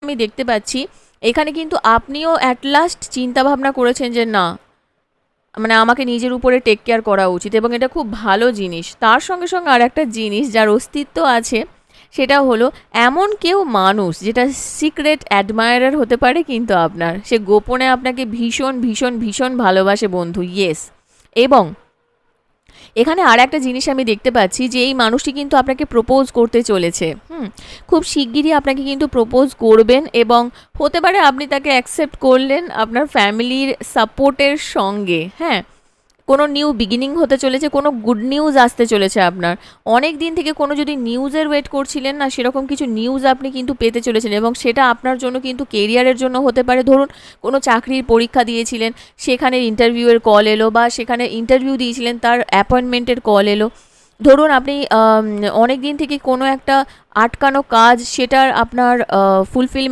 আমি দেখতে পাচ্ছি এখানে কিন্তু আপনিও অ্যাট লাস্ট চিন্তা ভাবনা করেছেন যে না, মানে আমাকে নিজের উপরে টেক কেয়ার করা উচিত, এবং এটা খুব ভালো জিনিস। তার সঙ্গে সঙ্গে আর একটা জিনিস যার অস্তিত্ব আছে, সেটা হলো এমন কেউ মানুষ যেটা সিক্রেট অ্যাডমায়ারার হতে পারে কিন্তু আপনার, সে গোপনে আপনাকে ভীষণ ভীষণ ভীষণ ভালোবাসে বন্ধু, ইয়েস। এবং এখানে আর একটা জিনিস আমি দেখতে পাচ্ছি যে এই মানুষটি কিন্তু আপনাকে প্রপোজ করতে চলেছে। খুব শিগগিরই আপনাকে কিন্তু প্রপোজ করবেন, এবং হতে পারে আপনি তাকে অ্যাকসেপ্ট করলেন আপনার ফ্যামিলির সাপোর্টের সঙ্গে। হ্যাঁ, কোনো নিউ বিগিনিং হতে চলেছে, কোনো গুড নিউজ আসতে চলেছে আপনার। অনেক দিন থেকে কোনো যদি নিউজের ওয়েট করছিলেন না, সেরকম কিছু নিউজ আপনি কিন্তু পেতে চলেছেন, এবং সেটা আপনার জন্য কিন্তু কেরিয়ারের জন্য হতে পারে। ধরুন কোনো চাকরির পরীক্ষা দিয়েছিলেন, সেখানে ইন্টারভিউয়ের কল এলো, বা সেখানে ইন্টারভিউ দিয়েছিলেন তার অ্যাপয়েন্টমেন্টের কল এলো। ধরুন আপনি অনেক দিন থেকে কোনো একটা আটকানো কাজ, সেটার আপনার ফুলফিল